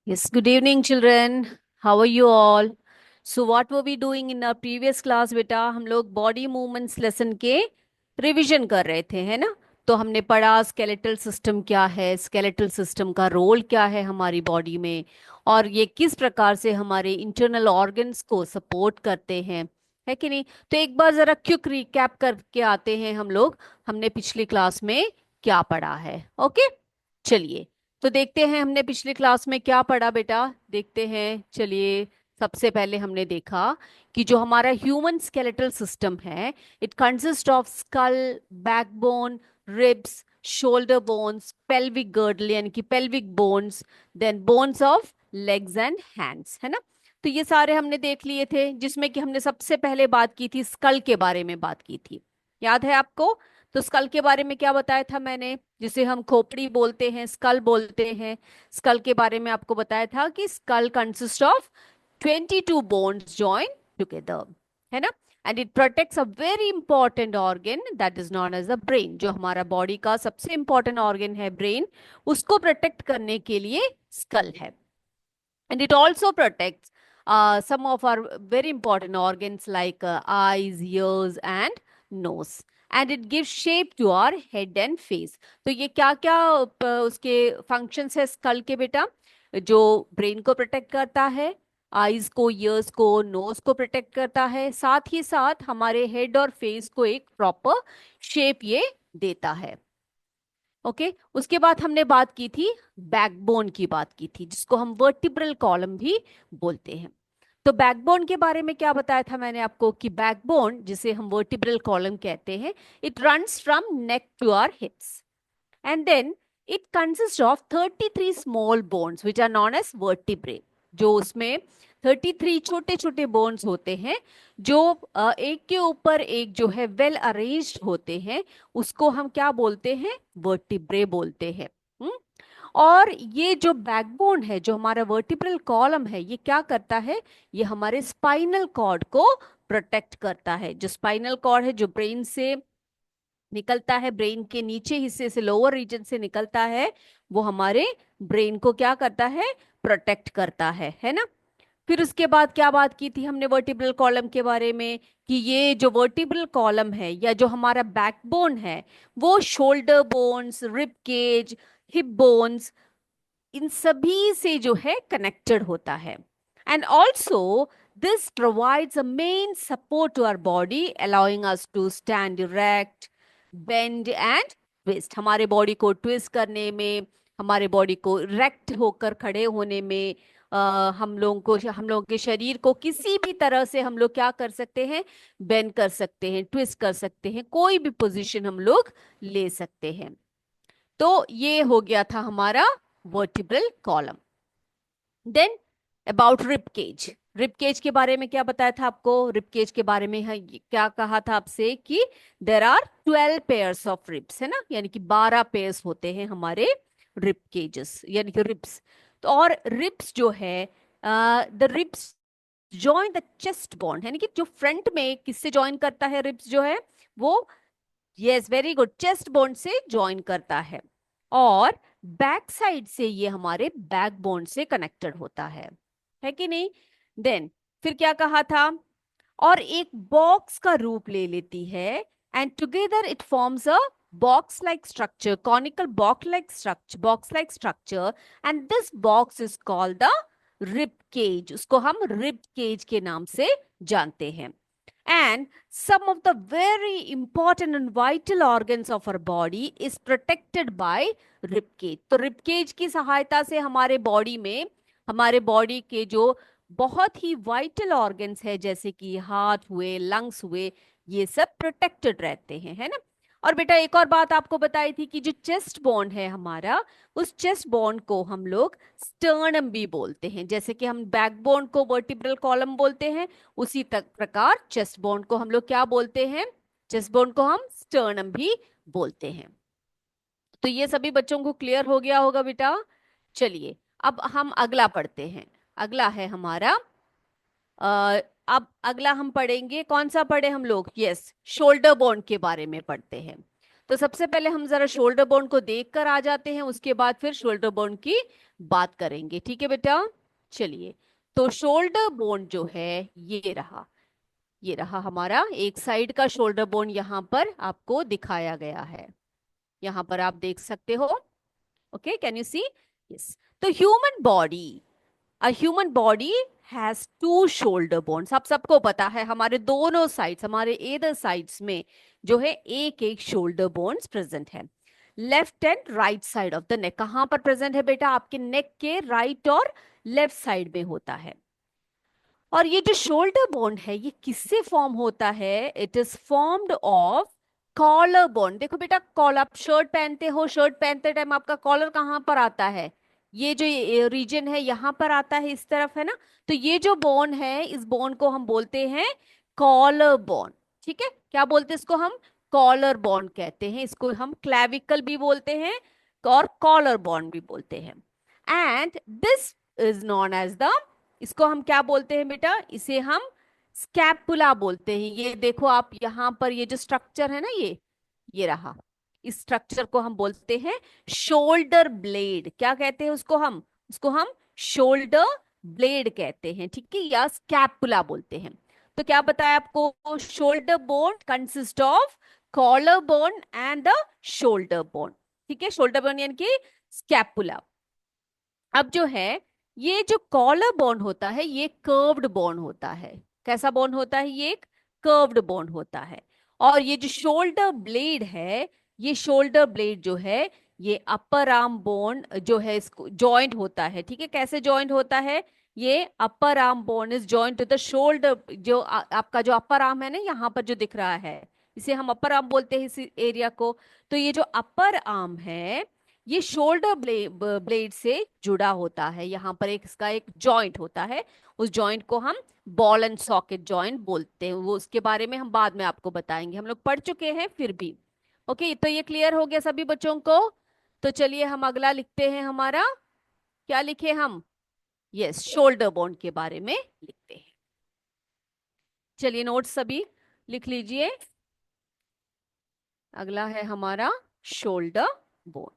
Yes, good evening, children. How are you all? So, what were we doing in our previous class, बेटा? हम लोग body movements lesson के revision कर रहे थे, है ना? तो हमने पढ़ा स्केलेटल सिस्टम क्या है, स्केलेटल सिस्टम का रोल क्या है हमारी बॉडी में, और ये किस प्रकार से हमारे इंटरनल ऑर्गन्स को सपोर्ट करते हैं, है कि नहीं? तो एक बार जरा क्विक रिकैप करके आते हैं हम लोग, हमने पिछली क्लास में क्या पढ़ा है। ओके, चलिए। तो देखते हैं हमने पिछली क्लास में क्या पढ़ा बेटा, देखते हैं। चलिए, सबसे पहले हमने देखा कि जो हमारा ह्यूमन स्केलेटल सिस्टम है, it consist of skull, backbone, ribs, shoulder bones, pelvic girdle यानी कि pelvic bones, then bones of legs and hands, है ना? तो ये सारे हमने देख लिए थे, जिसमें कि हमने सबसे पहले बात की थी स्कल के बारे में बात की थी। याद है आपको? तो स्कल के बारे में क्या बताया था मैंने? जिसे हम खोपड़ी बोलते हैं, स्कल बोलते हैं। स्कल के बारे में आपको बताया था कि skull consist of 22 bones join together, है ना? And it protects a very important organ that is known as the brain. जो हमारा बॉडी का सबसे इंपॉर्टेंट ऑर्गन है ब्रेन, उसको प्रोटेक्ट करने के लिए स्कल है। And it also protects some of our very important organs like eyes, ears and nose, and it gives shape to our head and face. तो ये क्या क्या उसके फंक्शंस है स्कल के बेटा? जो ब्रेन को प्रोटेक्ट करता है, आईज को, ईयर्स को, नोज को प्रोटेक्ट करता है, साथ ही साथ हमारे हेड और फेस को एक प्रॉपर शेप ये देता है। ओके, उसके बाद हमने बात की थी बैकबोन की बात की थी, जिसको हम वर्टिब्रल कॉलम भी बोलते हैं। तो बैकबोन के बारे में क्या बताया था मैंने आपको कि बैकबोन, जिसे हम वर्टिब्रल कॉलम कहते हैं, it runs from neck to our hips, and then it consist of 33 small bones which are known as vertebrae. जो उसमें 33 छोटे छोटे बोन्स होते हैं, जो एक के ऊपर एक जो है वेल अरेंज्ड होते हैं, उसको हम क्या बोलते हैं? वर्टिब्रे बोलते हैं। हम्म? और ये जो बैकबोन है, जो हमारा वर्टिब्रल कॉलम है, ये क्या करता है? ये हमारे स्पाइनल कॉर्ड को प्रोटेक्ट करता है। जो स्पाइनल कॉर्ड है, जो ब्रेन से निकलता है, ब्रेन के नीचे हिस्से से, लोअर रीजन से निकलता है, वो हमारे ब्रेन को क्या करता है? प्रोटेक्ट करता है ना? फिर उसके बाद क्या बात की थी हमने वर्टिब्रल कॉलम के बारे में? कि ये जो वर्टिब्रल कॉलम है या जो हमारा बैकबोन है, वो shoulder bones, rib cage, hip bones, इन सभी से जो है कनेक्टेड होता है। And also this provides a main support to our body, allowing us to stand erect, bend and twist. हमारे बॉडी को ट्विस्ट करने में, हमारे बॉडी को इरेक्ट होकर खड़े होने में, हम लोगों के शरीर को किसी भी तरह से हम लोग क्या कर सकते हैं? बेंड कर सकते हैं, ट्विस्ट कर सकते हैं, कोई भी पोजीशन हम लोग ले सकते हैं। तो ये हो गया था हमारा vertebral column. Then about rib cage. Rib cage के बारे में क्या बताया था आपको? रिब केज के बारे में है, क्या कहा था आपसे कि there are 12 pairs of ribs, है ना? यानी कि 12 पेयर्स होते हैं हमारे रिब केजेस, यानी कि रिब्स। तो और रिब्स जो है, the ribs join the chest bond, यानी कि जो फ्रंट में किससे जॉइन करता है रिब्स जो है वो? Yes, very good, chest bone से ज्वाइन करता है। और बैक साइड से ये हमारे बैक बोन से कनेक्टेड होता है कि नहीं? देन फिर क्या कहा था? और एक बॉक्स का रूप ले लेती है, and together it forms a box like structure, conical box like structure, and this box is called the rib cage. उसको हम रिब केज के नाम से जानते हैं। And some of the very important and vital organs of our body is protected by rib cage. तो rib cage की सहायता से हमारे बॉडी में, हमारे बॉडी के जो बहुत ही वाइटल ऑर्गन्स है, जैसे कि हार्ट हुए, लंग्स हुए, ये सब प्रोटेक्टेड रहते हैं, है ना? और बेटा एक और बात आपको बताई थी कि जो चेस्ट बोन है हमारा, उस चेस्ट बोन को हम लोग स्टर्नम भी बोलते हैं। जैसे कि हम बैकबोन को वर्टिब्रल कॉलम बोलते हैं, उसी तक प्रकार चेस्ट बोन को हम लोग क्या बोलते हैं? चेस्ट बोन को हम स्टर्नम भी बोलते हैं। तो ये सभी बच्चों को क्लियर हो गया होगा बेटा। चलिए, अब हम अगला पढ़ते हैं। अगला है हमारा, अब अगला हम पढ़ेंगे, कौन सा पढ़े हम लोग? यस, शोल्डर बोन के बारे में पढ़ते हैं। तो सबसे पहले हम जरा शोल्डर बोन को देख कर आ जाते हैं, उसके बाद फिर शोल्डर बोन की बात करेंगे, ठीक है बेटा। चलिए, तो शोल्डर बोन जो है ये रहा हमारा एक साइड का शोल्डर बोन, यहां पर आपको दिखाया गया है, यहां पर आप देख सकते हो। Okay, can you see? Yes. तो human body has two shoulder bones, आप सबको पता है, हमारे दोनों साइड्स, हमारे एदर साइड्स में जो है एक एक शोल्डर बोन्स प्रेजेंट है। Left and right side of the नेक, कहां पर प्रेजेंट है बेटा? आपके नेक के राइट और लेफ्ट साइड में होता है। और ये जो शोल्डर बोन है ये किससे फॉर्म होता है? It is formed of collar bone. देखो बेटा, कॉलर, आप शर्ट पहनते हो, शर्ट पहनते टाइम आपका कॉलर कहाँ पर आता है? ये जो रीजन है यहाँ पर आता है, इस तरफ है ना। तो ये जो बोन है, इस बोन को हम बोलते हैं कॉलर बोन। ठीक है, क्या बोलते हैं इसको हम? कॉलर बोन कहते हैं। इसको हम क्लैविकल भी बोलते हैं और कॉलर बोन भी बोलते हैं। And this is known as the, इसको हम क्या बोलते हैं बेटा? इसे हम स्कैपुला बोलते हैं। ये देखो आप यहाँ पर, ये जो स्ट्रक्चर है ना, ये रहा, इस स्ट्रक्चर को हम बोलते हैं शोल्डर ब्लेड। क्या कहते हैं उसको हम? उसको हम शोल्डर ब्लेड कहते हैं, ठीक है, या स्कैपुला बोलते हैं। तो क्या बताया आपको? Shoulder bone consist of collar bone and the shoulder bone. ठीक है, शोल्डर बोन यानी कि स्कैपुला। अब जो है, ये जो कॉलर बोन होता है ये कर्व्ड बोन होता है। कैसा बोन होता है? ये एक कर्व्ड बोन होता है। और ये जो शोल्डर ब्लेड है, ये शोल्डर ब्लेड जो है, ये अपर आर्म बोन जो है, इसको जॉइंट होता है। ठीक है, कैसे जॉइंट होता है? ये upper arm bone is joint to the shoulder, जो आपका जो अपर आर्म है ना, यहाँ पर जो दिख रहा है, इसे हम अपर आर्म बोलते हैं, इस एरिया को। तो ये जो अपर आर्म है ये शोल्डर ब्लेड से जुड़ा होता है। यहाँ पर एक इसका एक जॉइंट होता है, उस जॉइंट को हम बॉल एंड सॉकेट जॉइंट बोलते हैं। वो उसके बारे में हम बाद में आपको बताएंगे, हम लोग पढ़ चुके हैं फिर भी। ओके, तो ये क्लियर हो गया सभी बच्चों को? तो चलिए हम अगला लिखते हैं। हमारा क्या लिखे हम? यस, शोल्डर बोन के बारे में लिखते हैं। चलिए नोट्स सभी लिख लीजिए। अगला है हमारा शोल्डर बोन।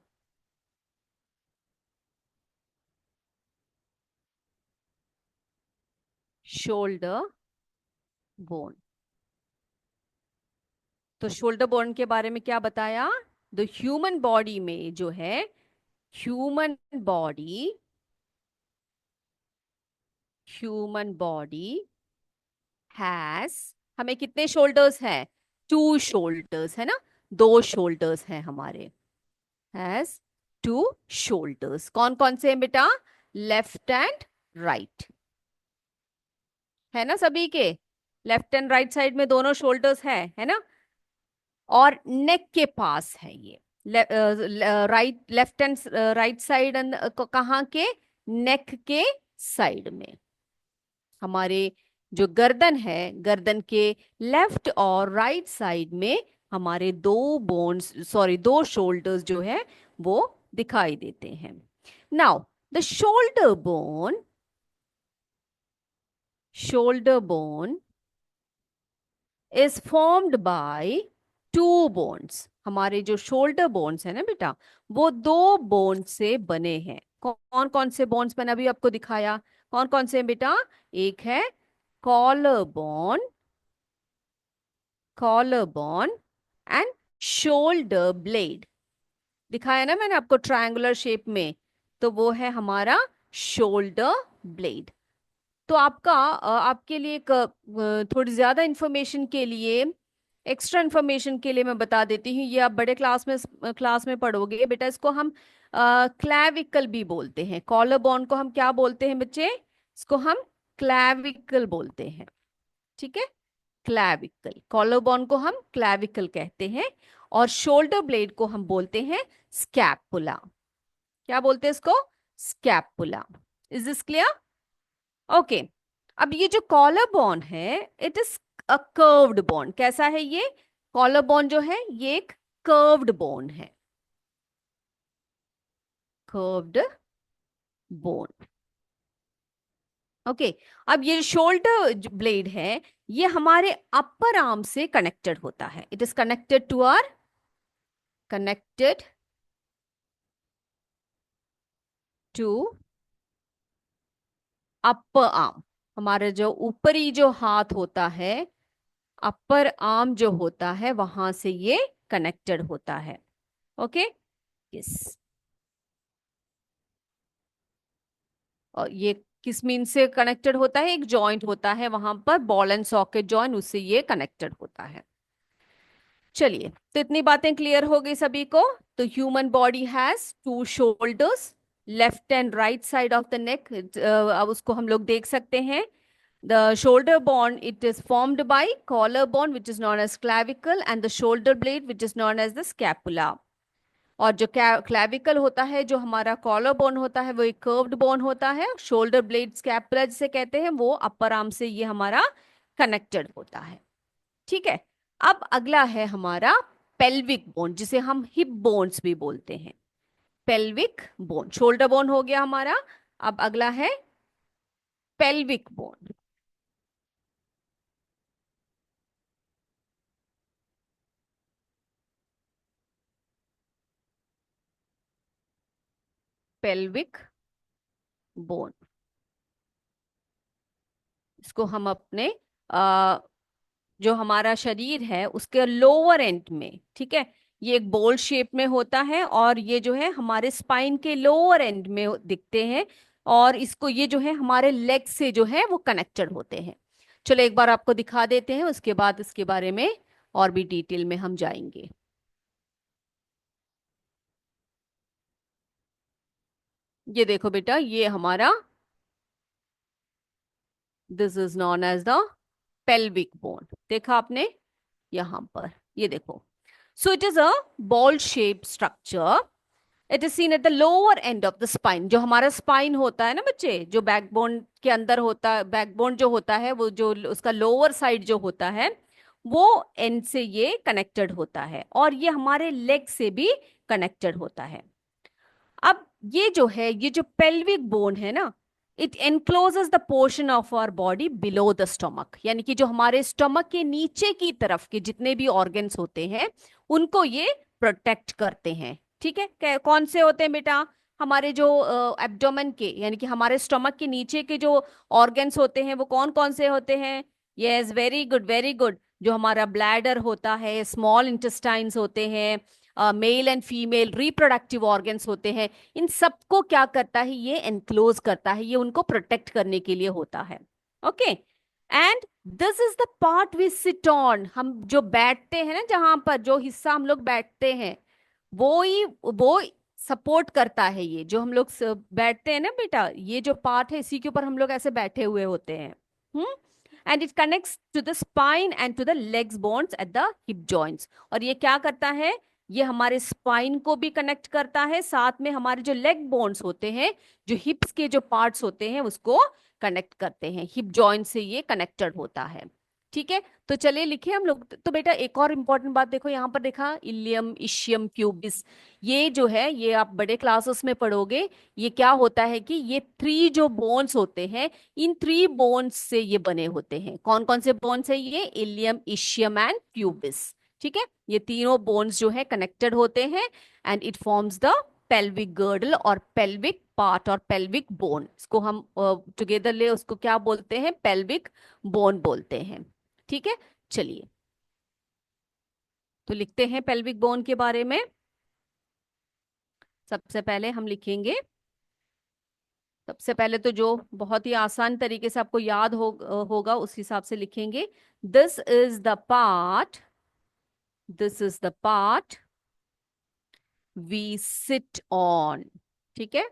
Shoulder bone. तो शोल्डर बोन के बारे में क्या बताया? द ह्यूमन बॉडी में जो है, human body human body has, हमें कितने शोल्डर्स हैं? टू शोल्डर्स है ना, दो शोल्डर्स हैं हमारे। Has two shoulders. कौन कौन से हैं बेटा? लेफ्ट एंड राइट, है ना सभी के? लेफ्ट एंड राइट साइड में दोनों शोल्डर्स है ना। और नेक के पास है ये, right, left and right side, कहाँ के? नेक के साइड में। हमारे जो गर्दन है, गर्दन के लेफ्ट और राइट साइड में हमारे दो बोन्स, सॉरी दो शोल्डर्स जो है वो दिखाई देते हैं। Now the shoulder bone is formed by two bones. हमारे जो शोल्डर बोन्स है ना बेटा, वो दो बोन से बने हैं। कौन कौन से बोन्स? मैंने अभी आपको दिखाया, कौन कौन से हैं बेटा? एक है collar bone, collar bone and shoulder blade. दिखाया ना मैंने आपको ट्रायंगुलर शेप में, तो वो है हमारा शोल्डर ब्लेड। तो आपके लिए एक थोड़ी ज्यादा इंफॉर्मेशन के लिए, एक्स्ट्रा इंफॉर्मेशन के लिए मैं बता देती हूँ, ये आप बड़े क्लास में पढ़ोगे बेटा। इसको हम क्लैविकल भी बोलते हैं। कॉलर बोन को हम क्या बोलते हैं बच्चे? इसको हम क्लैविकल बोलते हैं। ठीक है, क्लैविकल, कॉलर बोन को हम क्लैविकल कहते हैं, और शोल्डर ब्लेड को हम बोलते हैं स्कैपुला। क्या बोलते हैं इसको? Scapula. Is this clear? Okay. अब ये जो कॉलर बोन है, it is a curved bone. कैसा है ये? कॉलर बोन जो है ये एक कर्व्ड बोन है, कर्व्ड बोन। ओके। अब ये शोल्डर ब्लेड है, ये हमारे अपर आर्म से कनेक्टेड होता है। It is connected to our connected to upper arm. हमारे जो ऊपरी जो हाथ होता है, अपर आर्म जो होता है, वहां से ये कनेक्टेड होता है। Okay, yes. और ये किस मीन से कनेक्टेड होता है? एक जॉइंट होता है वहां पर, बॉल एंड सॉकेट जॉइंट, उससे ये कनेक्टेड होता है। चलिए, तो इतनी बातें क्लियर हो गई सभी को। तो human body has two shoulders, left and right side of the neck. अब उसको हम लोग देख सकते हैं। The shoulder bone, it is formed by collarbone, which is known as clavicle, and the shoulder blade, which is known as the scapula. और जो clavicle होता है, जो हमारा कॉलर बोन होता है, वो एक कर्व्ड बोन होता है। शोल्डर ब्लेड स्कैपुला जिसे कहते हैं, वो अपर आर्म से ये हमारा कनेक्टेड होता है। ठीक है। अब अगला है हमारा पेल्विक बोन, जिसे हम हिप बोन्स भी बोलते हैं। पेल्विक बोन, शोल्डर बोन हो गया हमारा। अब अगला है पेल्विक बोन। पेल्विक बोन, इसको हम अपने आ, जो हमारा शरीर है उसके लोअर एंड में, ठीक है, ये एक बोल शेप में होता है, और ये जो है हमारे स्पाइन के लोअर एंड में दिखते हैं। और इसको, ये जो है हमारे लेग से जो है वो कनेक्टेड होते हैं। चलो एक बार आपको दिखा देते हैं, उसके बाद इसके बारे में और भी डिटेल में हम जाएंगे। ये देखो बेटा, ये हमारा, this is known as the pelvic bone. देखा आपने यहां पर, ये देखो। So it is a ball shape structure. It is seen at the lower end of the spine. जो हमारा स्पाइन होता है ना बच्चे, जो बैकबोन के अंदर होता है, बैकबोन जो होता है, वो जो उसका लोअर साइड जो होता है, वो एंड से ये कनेक्टेड होता है, और ये हमारे लेग से भी कनेक्टेड होता है। अब ये जो है, ये जो पेल्विक बोन है ना, it encloses the portion of our body below the stomach. यानी कि जो हमारे स्टमक के नीचे की तरफ के जितने भी ऑर्गन्स होते हैं, उनको ये प्रोटेक्ट करते हैं। ठीक है, कौन से होते हैं बेटा? हमारे जो एब्डोमेन के, यानी कि हमारे स्टमक के नीचे के जो ऑर्गन्स होते हैं, वो कौन कौन से होते हैं? Yes, very good, very good. जो हमारा ब्लैडर होता है, स्मॉल इंटेस्टाइन्स होते हैं, male and female reproductive organs होते हैं, इन सबको क्या करता है? ये एनक्लोज करता है, ये उनको प्रोटेक्ट करने के लिए होता है। Okay, and this is the part we sit on. हम जो बैठते हैं ना, जहां पर जो हिस्सा हम लोग बैठते हैं, वो सपोर्ट करता है। ये जो हम लोग बैठते हैं ना बेटा, ये जो पार्ट है, इसी के ऊपर हम लोग ऐसे बैठे हुए होते हैं। And it connects to the spine and to the legs bones at the hip joints. और ये क्या करता है? ये हमारे स्पाइन को भी कनेक्ट करता है, साथ में हमारे जो लेग बोन्स होते हैं, जो हिप्स के जो पार्ट्स होते हैं, उसको कनेक्ट करते हैं। हिप जॉइंट से ये कनेक्टेड होता है। ठीक है, तो चलिए लिखे हम लोग। तो बेटा एक और इंपॉर्टेंट बात देखो, यहाँ पर देखा, इलियम, इशियम, प्यूबिस। ये जो है, ये आप बड़े क्लासेस में पढ़ोगे। ये क्या होता है कि ये थ्री जो बोन्स होते हैं, इन थ्री बोन्स से ये बने होते हैं। कौन कौन से बोन्स है ये? Ilium, ischium and pubis. ठीक है, ये तीनों बोन्स जो है कनेक्टेड होते हैं, and it forms the pelvic girdle और पेल्विक पार्ट और पेल्विक बोन। इसको हम टुगेदर ले, उसको क्या बोलते हैं? पेल्विक बोन बोलते हैं। ठीक है, चलिए तो लिखते हैं पेल्विक बोन के बारे में। सबसे पहले हम लिखेंगे, सबसे पहले तो जो बहुत ही आसान तरीके से आपको याद होगा, उस हिसाब से लिखेंगे। This is the part, this is the part we sit on. ठीक है,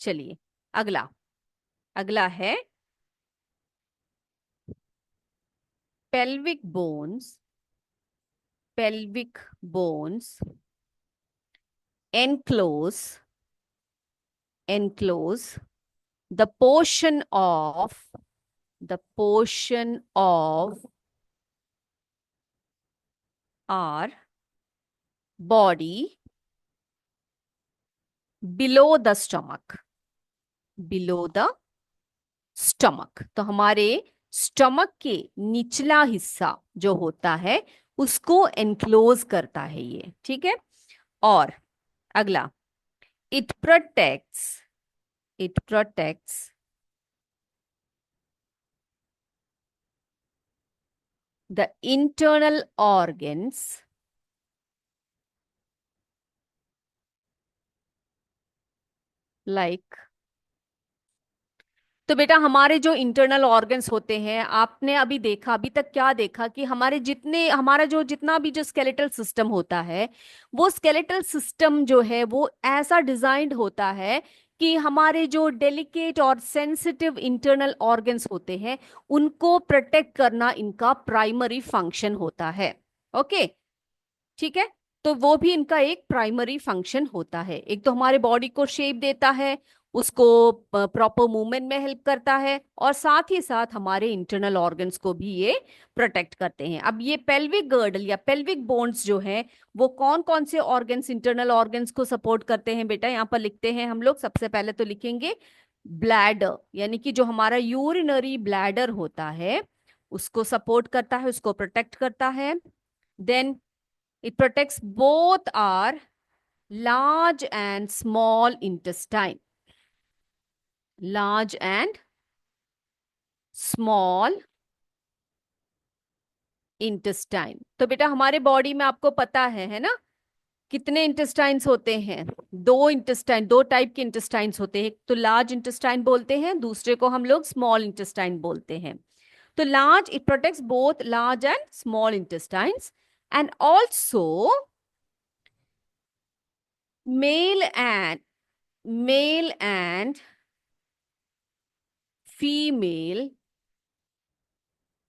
चलिए अगला, अगला है pelvic bones, pelvic bones enclose, enclose the portion of, the portion of our body below the stomach, below the stomach। तो हमारे stomach के निचला हिस्सा जो होता है, उसको एनक्लोज करता है ये, ठीक है। और अगला, it protects, it protects the internal organs like. तो बेटा हमारे जो इंटरनल ऑर्गन्स होते हैं, आपने अभी देखा, अभी तक क्या देखा कि हमारे जितने, हमारा जो जितना भी जो स्केलेटल सिस्टम होता है, वो स्केलेटल सिस्टम जो है वो ऐसा डिजाइंड होता है कि हमारे जो डेलिकेट और सेंसिटिव इंटरनल ऑर्गन्स होते हैं उनको प्रोटेक्ट करना इनका प्राइमरी फंक्शन होता है। ओके, ठीक है। तो वो भी इनका एक प्राइमरी फंक्शन होता है। एक तो हमारे बॉडी को शेप देता है, उसको प्रॉपर मूवमेंट में हेल्प करता है, और साथ ही साथ हमारे इंटरनल ऑर्गन्स को भी ये प्रोटेक्ट करते हैं। अब ये पेल्विक गर्डल या पेल्विक बोन्स जो है वो कौन कौन से ऑर्गन्स, इंटरनल ऑर्गन्स को सपोर्ट करते हैं बेटा, यहाँ पर लिखते हैं हम लोग। सबसे पहले तो लिखेंगे ब्लैडर, यानी कि जो हमारा यूरिनरी ब्लैडर होता है उसको सपोर्ट करता है, उसको प्रोटेक्ट करता है। Then it protects both our large and small intestine. Large and small intestine. तो बेटा हमारे बॉडी में आपको पता है ना, कितने इंटेस्टाइन्स होते हैं? दो इंटेस्टाइन, दो टाइप के इंटेस्टाइन्स होते हैं। एक तो लार्ज इंटेस्टाइन बोलते हैं, दूसरे को हम लोग स्मॉल इंटेस्टाइन बोलते हैं। तो large, it protects both large and small intestines, and also male and male and female,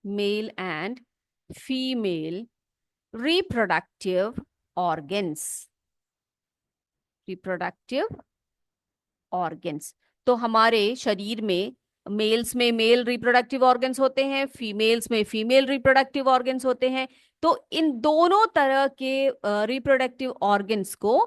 male and female reproductive organs, reproductive organs। तो हमारे शरीर में मेल्स में मेल रिप्रोडक्टिव ऑर्गन्स होते हैं, फीमेल्स में फीमेल रिप्रोडक्टिव ऑर्गन्स होते हैं। तो इन दोनों तरह के रिप्रोडक्टिव ऑर्गन्स को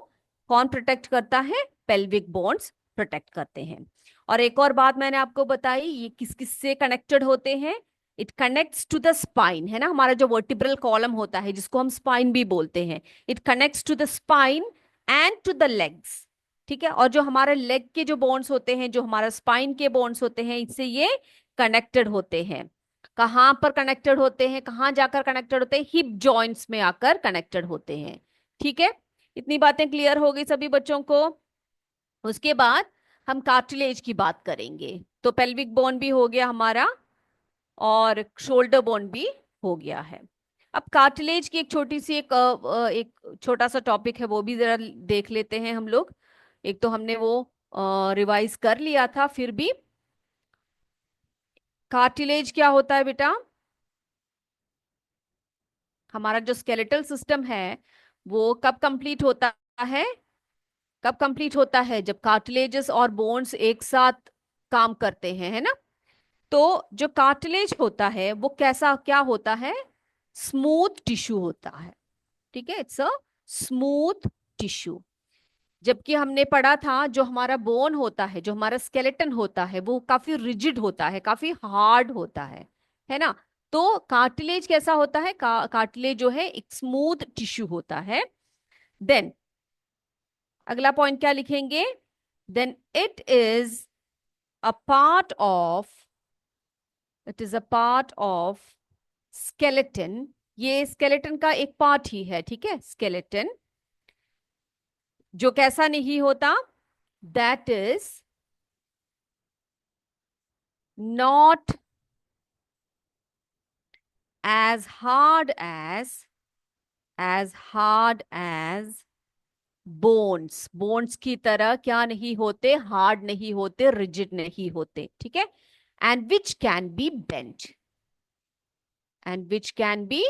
कौन प्रोटेक्ट करता है? पेल्विक बोन्स प्रोटेक्ट करते हैं। और एक और बात मैंने आपको बताई, ये किस किस से कनेक्टेड होते हैं? It connects to the spine, है ना, हमारा जो वर्टिब्रल कॉलम होता है जिसको हम स्पाइन भी बोलते हैं, it connects to the spine and to the legs, ठीक है। और जो हमारे लेग के जो बोन्स होते हैं, जो हमारा स्पाइन के बोन्स होते हैं, इससे ये कनेक्टेड होते हैं। कहाँ पर कनेक्टेड होते हैं, कहाँ जाकर कनेक्टेड होते हैं? हिप जॉइंट्स में आकर कनेक्टेड होते हैं, ठीक है। इतनी बातें क्लियर हो गई सभी बच्चों को? उसके बाद हम कार्टिलेज की बात करेंगे। तो पेल्विक बोन भी हो गया हमारा, और शोल्डर बोन भी हो गया है। अब कार्टिलेज की एक छोटी सी एक छोटा सा टॉपिक है, वो भी जरा देख लेते हैं हम लोग। एक तो हमने वो रिवाइज कर लिया था, फिर भी कार्टिलेज क्या होता है बेटा? हमारा जो स्केलेटल सिस्टम है वो कब कंप्लीट होता है? कब कंप्लीट होता है? जब कार्टिलेजेस और बोन्स एक साथ काम करते हैं, है ना। तो जो कार्टिलेज होता है वो कैसा, क्या होता है? स्मूथ टिश्यू होता है, ठीक है। It's a smooth tissue. जबकि हमने पढ़ा था जो हमारा बोन होता है, जो हमारा स्केलेटन होता है, वो काफी रिजिड होता है, काफी हार्ड होता है ना। तो कार्टिलेज कैसा होता है? कार्टिलेज जो है एक स्मूथ टिश्यू होता है। देन अगला पॉइंट क्या लिखेंगे? Then a part of it is a part of skeleton. ये स्केलेटन का एक पार्ट ही है, ठीक है, स्केलेटन, जो कैसा नहीं होता? That is not as hard as hard as bones. Bones की तरह क्या नहीं होते? हार्ड नहीं होते, रिजिड नहीं होते, ठीक है। And which can be bent, and which can be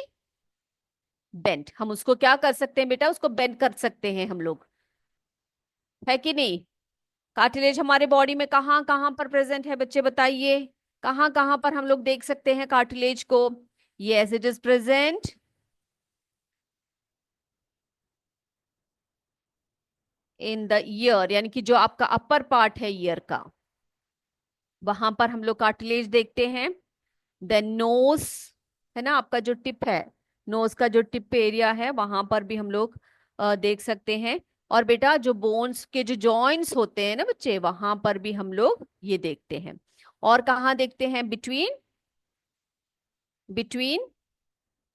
bent. हम उसको क्या कर सकते हैं बेटा? उसको बेंड कर सकते हैं हम लोग, है कि नहीं। कार्टिलेज हमारे बॉडी में कहाँ कहाँ पर प्रेजेंट है बच्चे, बताइए। कहाँ कहाँ पर हम लोग देख सकते हैं कार्टिलेज को? Yes, it is present in the year, यानी कि जो आपका अपर पार्ट है ईयर का, वहां पर हम लोग कार्टिलेज देखते हैं। देन नोज, है ना, आपका जो टिप है, नोज का जो टिप एरिया है वहां पर भी हम लोग देख सकते हैं। और बेटा जो बोन्स के जो जॉइंट्स होते हैं ना बच्चे, वहां पर भी हम लोग ये देखते हैं। और कहाँ देखते हैं? बिटवीन, बिटवीन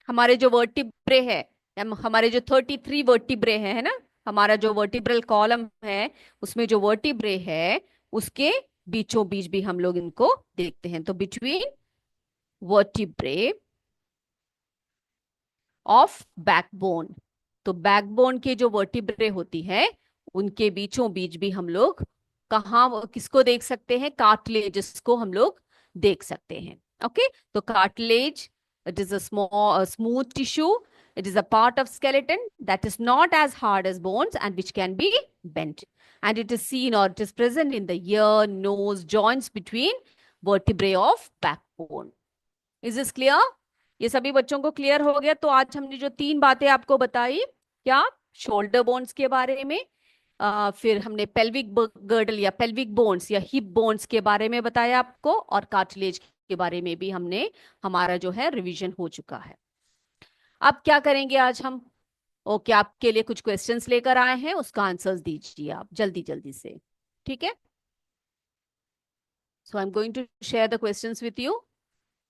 हमारे जो वर्टिब्रे है, हमारे जो 33 वर्टिब्रे है ना, हमारा जो वर्टिब्रल कॉलम है उसमें जो वर्टिब्रे है उसके बीचों बीच भी हम लोग इनको देखते हैं। तो बिटवीन वर्टिब्रे ऑफ बैकबोन, तो बैकबोन के जो वर्टिब्रे होती है उनके बीचों बीच भी हम लोग कहाँ किसको देख सकते हैं? कार्टिलेजेस को हम लोग देख सकते हैं। ओके, तो cartilage, it is a small smooth tissue, it is a part of skeleton that is not as hard as bones and which can be bent, and it is seen or it is present in the ear, nose, joints between vertebrae of backbone. Is this clear? ये सभी बच्चों को clear हो गया? तो आज हमने जो तीन बातें आपको बताई, क्या? शोल्डर बोन्स के बारे में, फिर हमने पेल्विक गर्डल या पेल्विक बोन्स या हिप बोन्स के बारे में बताया आपको, और कार्टिलेज के बारे में भी हमने, हमारा जो है रिवीजन हो चुका है। अब क्या करेंगे आज हम? ओके, आपके लिए कुछ क्वेश्चंस लेकर आए हैं, उसका आंसर्स दीजिए आप जल्दी जल्दी से, ठीक है? So I am going to share the questions with you.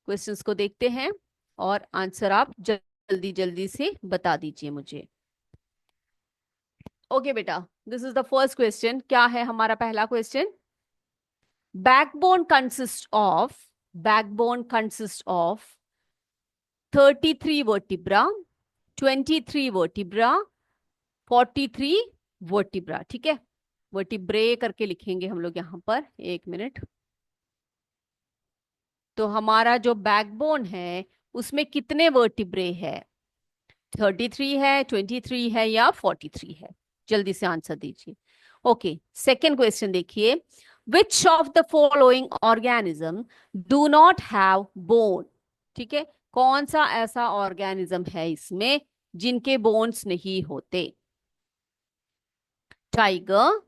Questions को देखते हैं और आंसर आप जल्दी जल्दी से बता दीजिए मुझे। ओके बेटा, this is the first question. क्या है हमारा पहला question? Backbone consist of, backbone consist of 33 vertebra, 23 vertebra, 43 vertebra. ठीक है, वर्टिब्रे करके लिखेंगे हम लोग यहाँ पर, एक मिनट। तो हमारा जो बैकबोन है उसमें कितने वर्टिब्रे है? 33 है, 23 है या 43 है? जल्दी से आंसर दीजिए। ओके, सेकेंड क्वेश्चन देखिए। विच of the following organism do not have bone? ठीक है, कौन सा ऐसा ऑर्गेनिज्म है इसमें जिनके बोन्स नहीं होते? Tiger,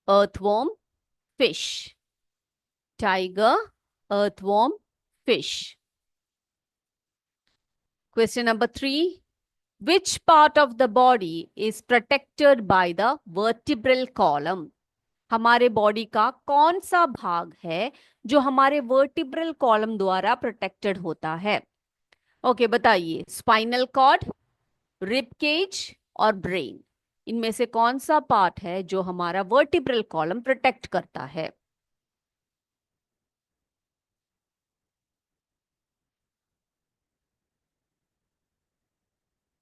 earthworm, fish. Tiger, earthworm, fish. Question number 3. Which part of the body is protected by the vertebral column? हमारे बॉडी का कौन सा भाग है जो हमारे वर्टिब्रल कॉलम द्वारा प्रोटेक्टेड होता है? ओके, बताइए। स्पाइनल कॉर्ड, रिब केज और ब्रेन, इनमें से कौन सा पार्ट है जो हमारा वर्टिब्रल कॉलम प्रोटेक्ट करता है?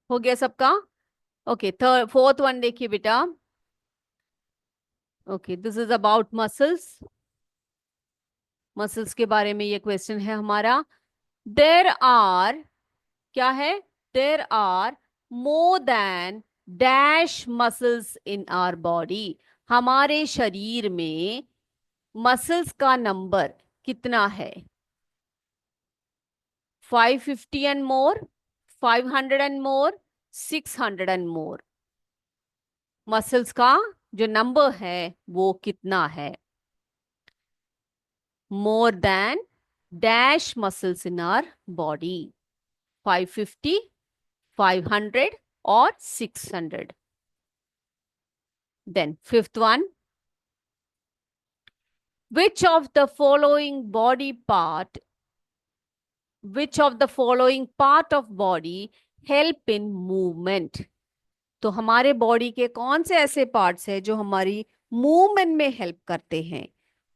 हो गया सबका? ओके, थर्ड फोर्थ वन देखिए बेटा। Okay, this is about muscles. Muscles के बारे में ये क्वेश्चन है हमारा। देर आर, क्या है? There are more than dash muscles in our body. हमारे शरीर में मसल्स का नंबर कितना है? 550 and more, 500 and more, 600 and more? Muscles का जो नंबर है वो कितना है? More than dash muscles in our body, 550, 500 और 600? Then fifth one, which of the following body part, which of the following part of body help in movement? तो हमारे body के कौन से ऐसे पार्ट्स हैं जो हमारी मूवमेंट में हेल्प करते हैं?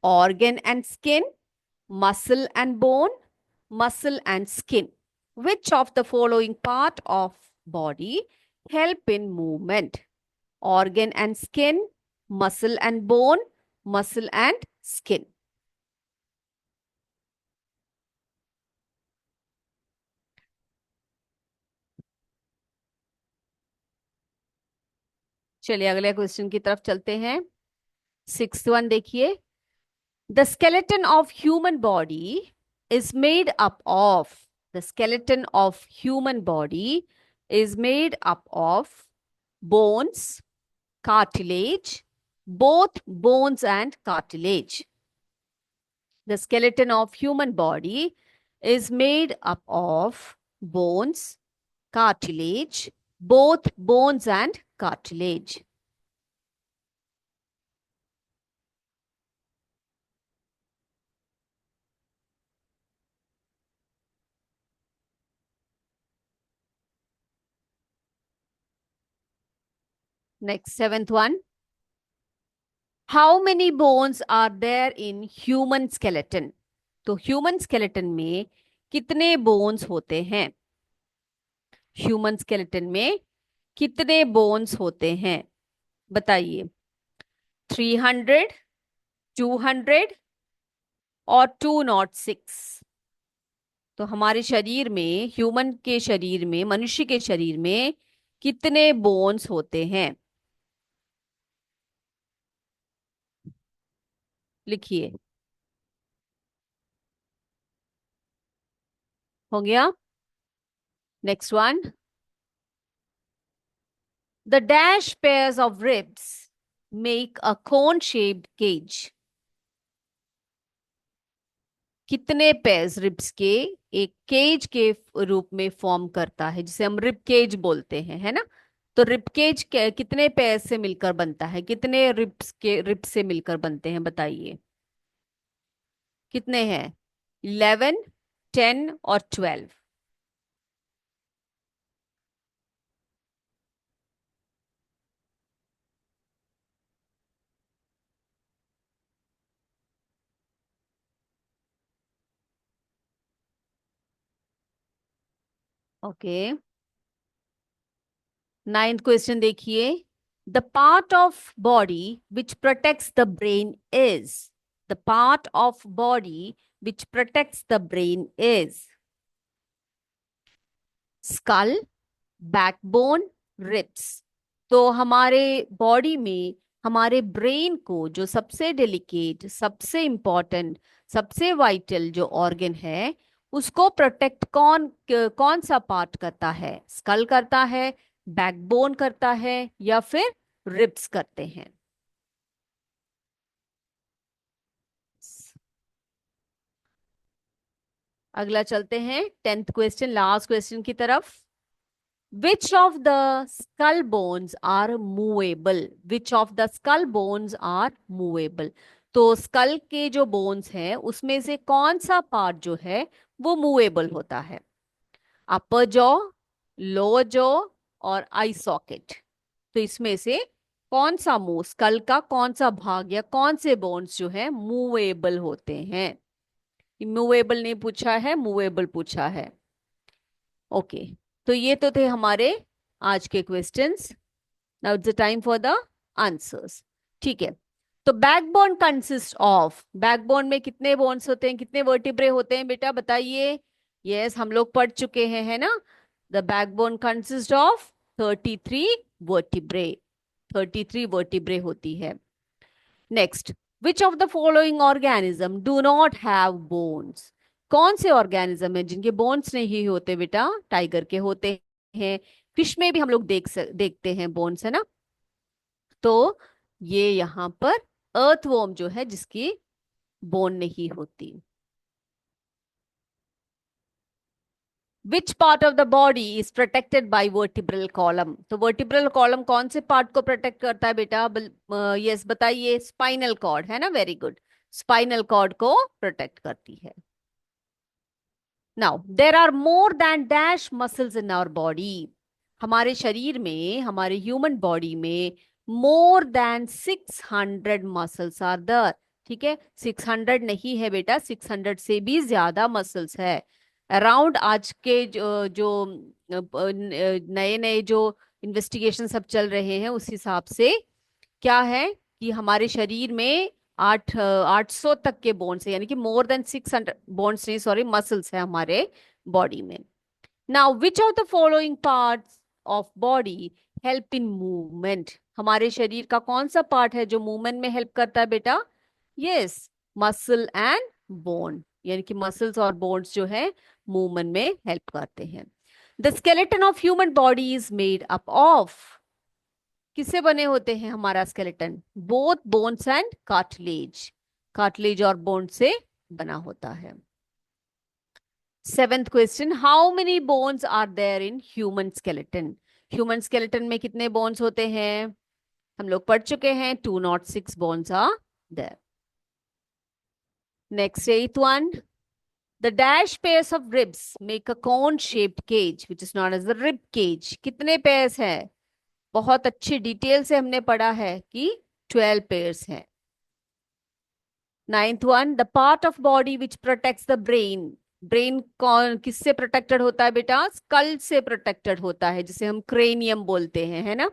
Organ and skin, muscle and bone, muscle and skin? Which of the following part of body help in movement? Organ and skin, muscle and bone, muscle and skin? चलिए अगले question की तरफ चलते हैं। Sixth one देखिए। The skeleton of human body is made up of, the skeleton of human body is made up of bones, cartilage, both bones and cartilage. The skeleton of human body is made up of bones, cartilage, both bones and cartilage. Next, seventh one. How many bones are there in human skeleton? तो human skeleton में कितने bones होते हैं? Human skeleton में कितने bones होते हैं? बताइए। 300, 200 और 206। तो हमारे शरीर में, ह्यूमन के शरीर में, मनुष्य के शरीर में कितने बोन्स होते हैं? लिखिए। हो गया। Next one. The dash pairs of ribs make a cone shaped cage. कितने पेयर्स रिब्स के एक केज के रूप में फॉर्म करता है, जिसे हम रिब केज बोलते हैं, है ना? तो रिब केज कितने पेयर से मिलकर बनता है? कितने रिब्स से मिलकर बनते हैं? बताइए। कितने हैं? 11, 10 और 12। ओके। नाइन्थ क्वेश्चन देखिए। The part of body which protects the brain is. The part of body which protects the brain is skull, backbone, ribs. तो हमारे बॉडी में हमारे ब्रेन को जो सबसे डेलिकेट, सबसे इंपॉर्टेंट, सबसे वाइटल जो ऑर्गन है, उसको प्रोटेक्ट कौन सा पार्ट करता है? स्कल करता है, बैकबोन करता है, या फिर रिब्स करते हैं? अगला चलते हैं 10th क्वेश्चन, लास्ट क्वेश्चन की तरफ। Which of the skull bones are movable? Which of the skull bones are movable? तो स्कल के जो बोन्स हैं उसमें से कौन सा पार्ट जो है वो मूवेबल होता है? अपर जॉ, लोअर जॉ और आई सॉकेट। तो इसमें से कौन सा मुंह, स्कल का कौन सा भाग या कौन से बोन्स जो है मूवेबल होते हैं? मूवेबल नहीं पूछा है, मूवेबल पूछा है। ओके। तो ये तो थे हमारे आज के questions. Now it's the time for the answers. ठीक है। तो बैकबोन कंसिस्ट ऑफ, बैकबोन में कितने बोन्स होते हैं, कितने वर्टिब्रे होते हैं बेटा? बताइए। यस, हम लोग पढ़ चुके हैं, है ना? The backbone consist of 33 vertebrae. 33 vertebrae होती है। Next. Which of the following organism do not have bones? कौन से ऑर्गेनिज्म है जिनके बोन्स नहीं होते बेटा? टाइगर के होते हैं, फिश में भी हम लोग देखते हैं बोन्स, है ना? तो ये यहाँ पर अर्थवॉर्म जो है जिसकी बोन नहीं होती। Which part of the body is protected by vertebral column? तो वर्टिब्रल कॉलम कौन से पार्ट को प्रोटेक्ट करता है बेटा? यस, बताइए। स्पाइनल कॉर्ड, है ना? Very good. स्पाइनल कॉर्ड को प्रोटेक्ट करती है। Now there are more than dash muscles in our body. हमारे शरीर में, हमारे ह्यूमन बॉडी में more than 600 muscles are there. ठीक है, 600 नहीं है बेटा, 600 से भी ज्यादा मसल्स है। अराउंड आज के जो नए नए जो इन्वेस्टिगेशन सब चल रहे हैं उस हिसाब से क्या है कि हमारे शरीर में 800 तक के बोन्स है, यानी कि मोर देन 600 बोन्स नहीं, सॉरी, मसल्स है हमारे बॉडी में। Now which of the following parts of body help in movement? हमारे शरीर का कौन सा पार्ट है जो मूवमेंट में हेल्प करता है बेटा? यस, मसल एंड बोन, यानी कि मसल्स और बोन्स जो है मूवमेंट में हेल्प करते हैं। The skeleton of human body is made up of. किससे बने होते हैं हमारा skeleton? Both bones and cartilage. Cartilage और बोन से बना होता है। Seventh question, how many bones are there in human skeleton? Human skeleton में कितने बोन्स होते हैं? हम लोग पढ़ चुके हैं, 206 bones are there. Next, eighth one, the dash pairs of ribs make a cone shaped cage which is known as the rib cage. कितने पेयर्स है? बहुत अच्छी डिटेल से हमने पढ़ा है कि 12 पेयर्स हैं। Ninth one, the part of body which protects the brain. Brain कौन किससे प्रोटेक्टेड होता है बेटा? स्कल से प्रोटेक्टेड होता है, जिसे हम क्रेनियम बोलते हैं, है ना?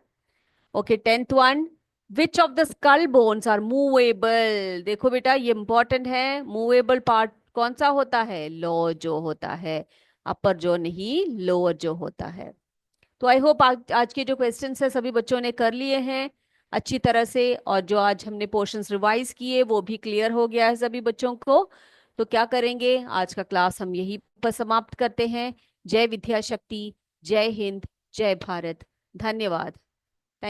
Okay, tenth one, which of the skull bones are movable? देखो बेटा, ये इंपॉर्टेंट है। मूवेबल पार्ट कौन सा होता है? लोअर जो होता है, अपर जो नहीं, लोअर जो होता है। तो आई होप आज के जो क्वेश्चंस है सभी बच्चों ने कर लिए हैं अच्छी तरह से, और जो आज हमने पोर्शंस रिवाइज किए वो भी क्लियर हो गया है सभी बच्चों को। तो क्या करेंगे, आज का क्लास हम यही पर समाप्त करते हैं। जय विद्या शक्ति, जय हिंद, जय भारत, धन्यवाद।